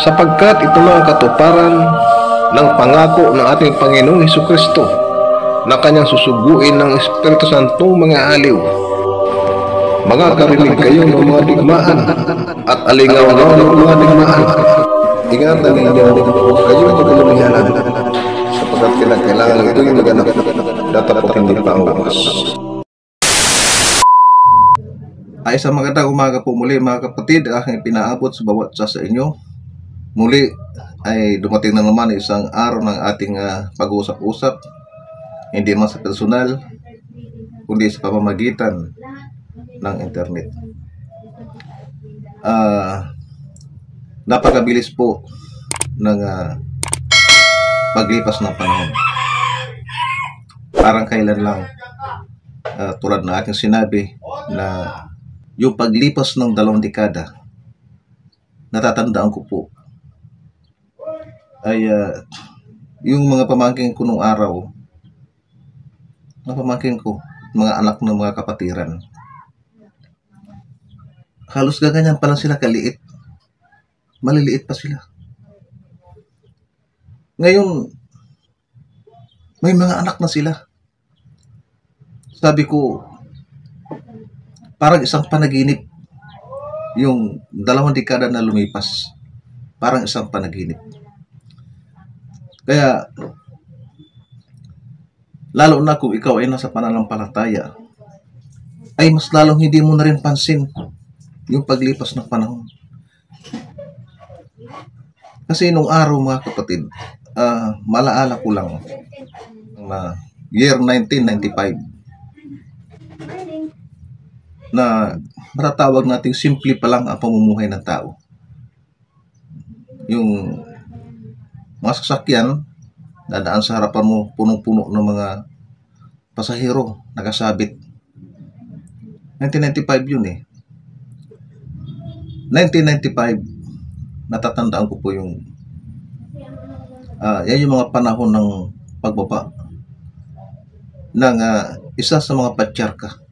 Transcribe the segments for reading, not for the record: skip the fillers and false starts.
sapagkat ito na ang katuparan ng pangako ng ating Panginoong Hesukristo na kanyang susuguin ng Espiritu Santong mga aliw. Makakarinig kayo ng mga digmaan at alingaw-ngaw ng mga digmaan. Ingatan ninyo, huwag kayo magkalumihalan, sapagkat kailangan ito yung naganap, datapot hindi pa ang wakas. Ay sa magandang umaga po muli mga kapatid, aking pinaabot sa bawat isa sa inyo. Muli ay dumating na naman isang araw ng ating pag-uusap-usap, hindi man sa personal, kundi sa pamamagitan ng internet. Napakabilis po ng paglipas ng panahon. Parang kailan lang, tulad na aking sinabi, na yung paglipas ng 2 dekada, natatandaan ko po, ay yung mga pamangkin ko nung araw, mga anak ng mga kapatiran, halos gaganyan pa lang sila kaliit. Maliliit pa sila. Ngayon, may mga anak na sila. Sabi ko, parang isang panaginip. Yung 2 dekada na lumipas, parang isang panaginip. Kaya, lalo na kung ikaw ay nasa pananampalataya, ay mas lalong hindi mo na rin pansin yung paglipas ng panahon. Kasi nung araw mga kapatid, malaala ko lang na year 1995 na matatawag nating simple pa lang ang pamumuhay ng tao. Yung mga sasakyan, dadaan sa harapan mo, punong-puno ng mga pasahero, nakasabit. 1995 yun eh. 1995, natatandaan ko po yung yan yung mga panahon ng pagbaba ng isa sa mga patriarka.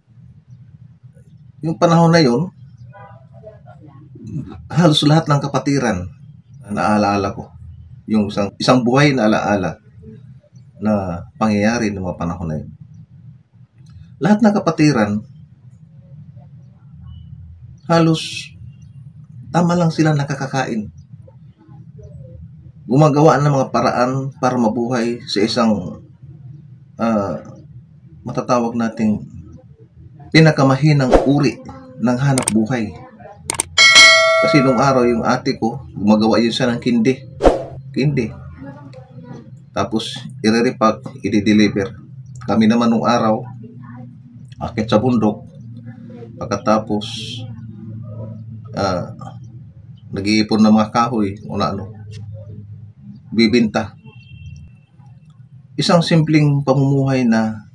Yung panahon na yun, halos lahat ng kapatiran na naaalala ko. Yung isang buhay na alaala na pangyayari ng mga panahon na yun. Lahat ng kapatiran, halos tama lang sila nakakakain. Gumagawa ng mga paraan para mabuhay sa isang matatawag nating pinakamahinang uri ng hanap buhay. Kasi nung araw yung ate ko, gumagawa yun siya ng kindi. Tapos i-repack, i-deliver. Kami naman nung araw, akit sa bundok, pagkatapos nag-iipon ng mga kahoy o bibinta. Isang simpleng pamumuhay na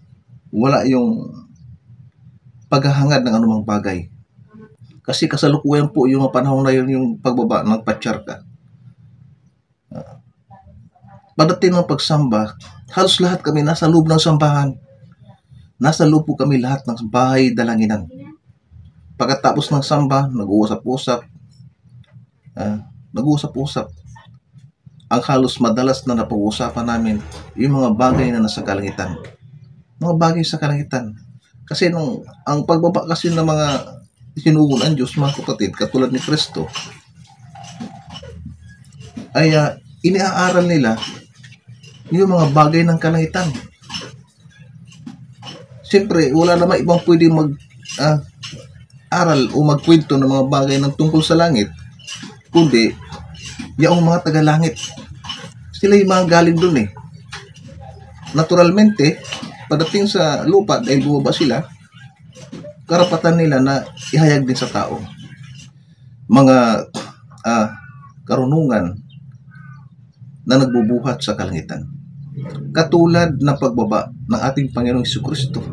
wala yung paghahangad ng anumang bagay. Kasi kasalukuyan po yung panahon na yun, yung pagbaba ng patriarka. Pagdating ng pagsamba, halos lahat kami nasa loob ng sambahan. Nasa loob po kami lahat ng bahay dalanginan. Pagkatapos ng samba, nag-uusap-usap. Ang halos madalas na napag-uusapan namin, yung mga bagay na nasa kalangitan. Mga bagay sa kalangitan. Kasi ang pagbaba kasi ng mga sinugo ng Diyos, mga kapatid, katulad ni Kristo, ay iniaaral nila yung mga bagay ng kalangitan. Siyempre, wala naman ibang pwede aral o magkwento ng mga bagay ng tungkol sa langit, kundi yung mga taga-langit. Sila yung mga galing dun eh. Naturalmente, pagdating sa lupa, dahil bumaba sila, karapatan nila na ihayag din sa tao mga karunungan na nagbubuhat sa kalangitan. Katulad ng pagbaba ng ating Panginoong Hesukristo.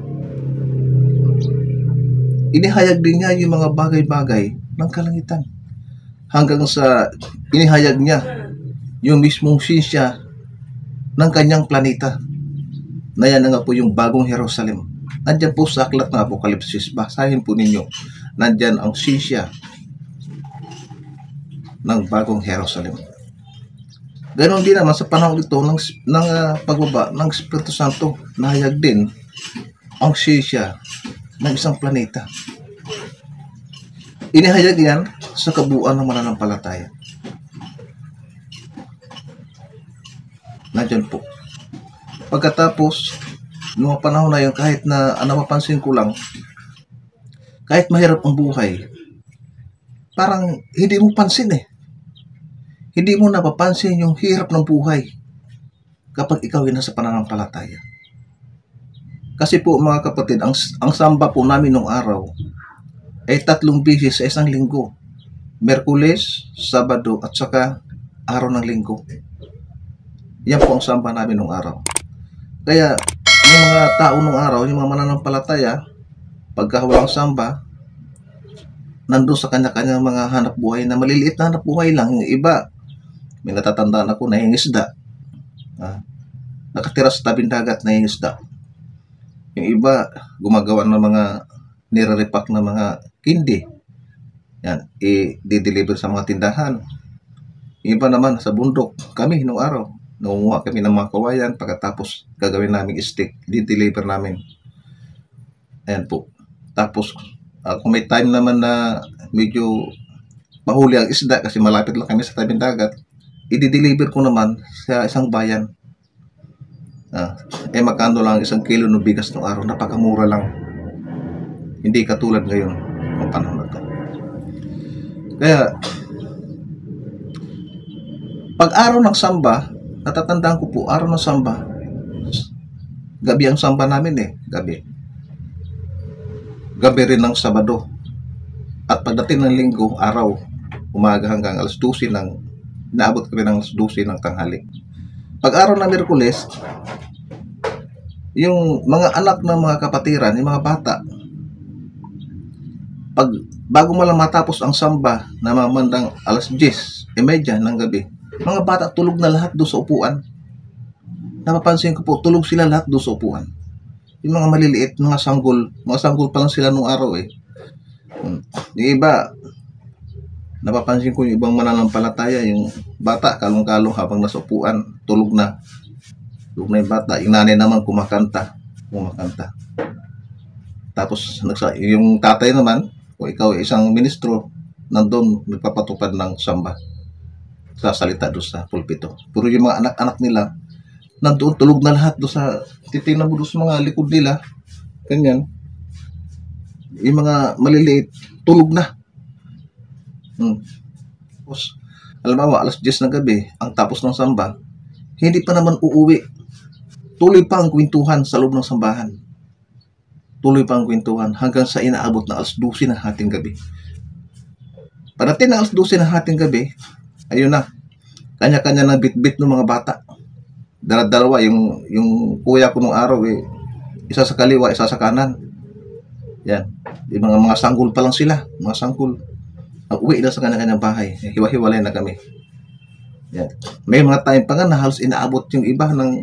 Inihayag din niya yung mga bagay-bagay ng kalangitan. Hanggang sa inihayag niya yung mismong sinsya ng kanyang planeta. Na yan nga po yung bagong Jerusalem. Nandyan po sa aklat ng Apokalipsis. Basahin po ninyo. Nandyan ang sinsya ng bagong Jerusalem. Ganon din naman sa panahon ito ng pagbaba ng Espiritu Santo, nahayag din ang siyensya ng isang planeta. Inihayag yan sa kabuuan ng mananampalataya. Nandiyan po. Pagkatapos, noong panahon na yun, kahit na napapansin ko lang, kahit mahirap ang buhay, parang hindi mo pansin eh. Hindi mo napapansin yung hirap ng buhay kapag ikaw ay nasa pananampalataya. Kasi po mga kapatid, ang samba po namin nung araw ay 3 beses sa isang linggo. Merkules, Sabado at saka araw ng linggo. Yan po ang samba namin nung araw. Kaya yung mga tao nung araw, yung mga mananampalataya, pagka walang samba, nandun sa kanya-kanyang mga hanap buhay na maliliit na hanap buhay lang. Yung iba, may natatandaan ako na hingisda. Nakatira sa tabing dagat na hingisda. Yung iba, gumagawa ng mga nire-repack na mga kindi. Yan, i-deliver sa mga tindahan. Yung iba naman, sa bundok, kami nung araw, nangunguha kami ng mga kawayan, pagkatapos gagawin namin stick, di-deliver namin. Ayan po. Tapos, kung may time naman na medyo mahuli ang isda kasi malapit lang kami sa tabing dagat, i-deliver ko naman sa isang bayan. Magkano lang 1 kilo ng bigas ng araw, napakamura lang. Hindi katulad ngayon ng panahon na ito. Kaya, pag araw ng samba, natatandaan ko po, araw ng samba, gabi ang samba namin eh, gabi. Gabi rin ng Sabado. At pagdating ng linggo, araw, umaga hanggang alas 12 naabot kami ng alas 12 ng tanghali. Pag araw ng Miyerkules, yung mga anak ng mga kapatiran, yung mga bata, bago mo lang matapos ang samba na mamandang alas 10:30 ng gabi, mga bata tulog na lahat doon sa upuan. Napapansin ko po, tulog sila lahat doon sa upuan. Yung mga maliliit, mga sanggol pa lang sila nung araw eh. Yung iba, napapansin ko yung ibang mananampalataya, yung bata, kalong-kalong habang nasa upuan, tulog na. Tulog na yung bata. Yung nanay naman kumakanta. Tapos, yung tatay naman, kung ikaw ay isang ministro, nandun, nagpapatupad ng samba. Sasalita doon sa pulpito. Pero yung mga anak-anak nila, nandoon, tulog na lahat doon sa, titignan mo doon sa mga likod nila, ganyan. Yung mga maliliit, tulog na. Tapos, alam mo, alas 10 ng gabi, ang tapos ng samba, hindi pa naman uuwi. Tuloy pa ang kwentuhan sa loob ng sambahan. Tuloy pa ang kwentuhan hanggang sa inaabot na alas 12 ng hating gabi. Pagdating na alas 12 ng hating gabi, ayun na, kanya-kanya ng bit-bit ng mga bata. Dalawa, yung kuya ko nung araw, isa sa kaliwa, isa sa kanan. Yan, yung mga sanggol pa lang sila, mga sanggol. Uwi na sa kanya-kanyang bahay, hiwa-hiwalay na kami. Yan. May mga time pa nga na halos inaabot yung iba ng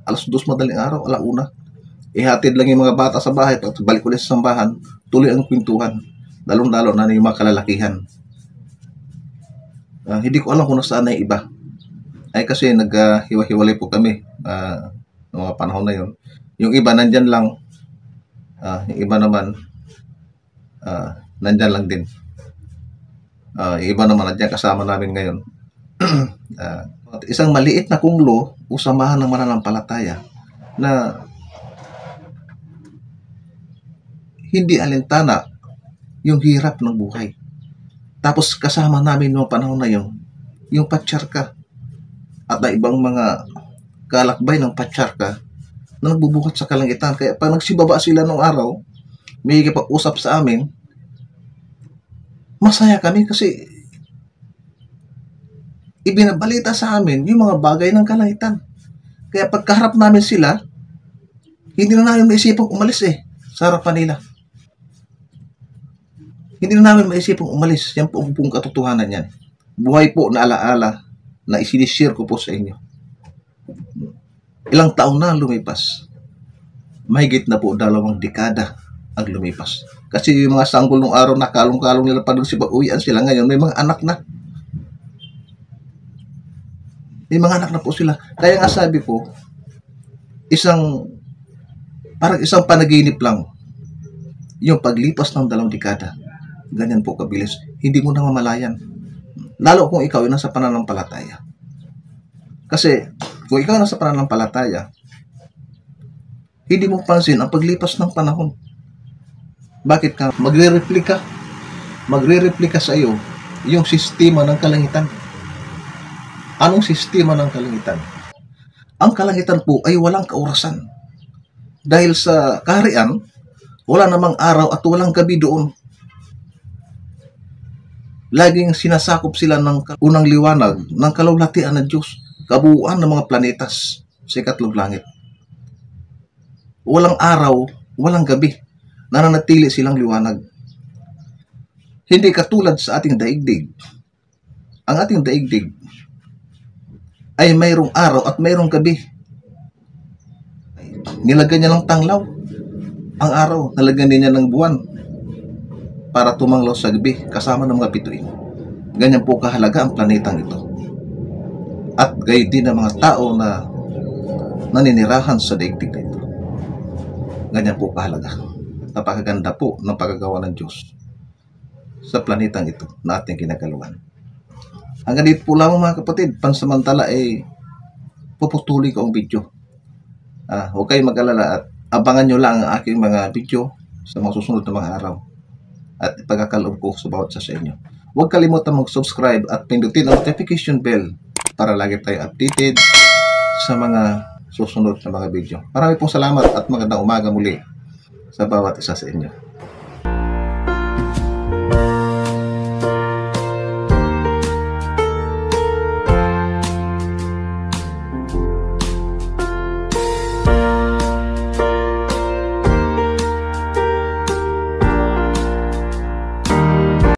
alas 2 madaling araw, alauna. Ihatid lang yung mga bata sa bahay, pag balik ulit sa sambahan, tuloy ang kwentuhan. Lalong-lalo na yung mga kalalakihan. Hindi ko alam kung nasaan na yung iba. Ay kasi naghiwa-hiwalay po kami noong mga panahon na yun. Yung iba nandyan lang, yung iba naman nandyan lang din. Yung iba naman nandyan kasama namin ngayon. Isang maliit na kunglo o samahan ng mananampalataya na hindi alintana yung hirap ng buhay. Tapos kasama namin noong panahon na yun, yung patsarka at na ibang mga kalakbay ng patsarka na nagbubuhat sa kalangitan. Kaya pag nagsibaba sila nung araw, may kipag-usap sa amin, masaya kami kasi ibinabalita sa amin yung mga bagay ng kalangitan. Kaya pagkaharap namin sila, hindi na namin maisipang umalis sa harapan nila. Hindi na namin maisipang umalis. Yan po ang buong katotohanan yan. Buhay po na alaala na isinishare ko po sa inyo. Ilang taon na lumipas. Mahigit na po 2 dekada ang lumipas. Kasi yung mga sanggol nung araw na kalong-kalong nila pa doon uwian sila ngayon, may mga anak na. May mga anak na po sila. Kaya nga sabi ko, parang isang panaginip lang yung paglipas ng 2 dekada. Ganyan po kabilis. Hindi mo na mamalayan. Lalo kung ikaw ay nasa pananampalataya. Kasi kung ikaw nasa pananampalataya, hindi mo pansin ang paglipas ng panahon. Bakit ka? Magre-replika sa iyo yung sistema ng kalangitan. Anong sistema ng kalangitan? Ang kalangitan po ay walang kaorasan. Dahil sa kaharian, wala namang araw at walang gabi doon. Laging sinasakop sila ng unang liwanag ng kalawlatian ng Diyos, kabuuan ng mga planetas sa ikatlong langit. Walang araw, walang gabi, nananatili silang liwanag. Hindi katulad sa ating daigdig. Ang ating daigdig ay mayroong araw at mayroong gabi. Nilagyan niya ng tanglaw ang araw, nalagyan din niya ng buwan para tumanglaw sa gabi kasama ng mga bituin. Ganyan po kahalaga ang planetang ito. At gayon din ang mga tao na naninirahan sa daigdig na ito. Ganyan po kahalaga. Napakaganda po ng pagkagawa ng Diyos sa planetang ito na ating kinagaluhan. Hanggang dito po lamang mga kapatid, pansamantala ay puputuloy ko ang video. Huwag kayong mag-alala at abangan nyo lang ang aking mga video sa mga susunod na mga araw at ipagkakaloob ko sa bawat isa sa inyo. Huwag kalimutan mag-subscribe at pindutin ang notification bell para lagi tayo updated sa mga susunod na mga video. Marami pong salamat at magandang umaga muli sa bawat isa sa inyo.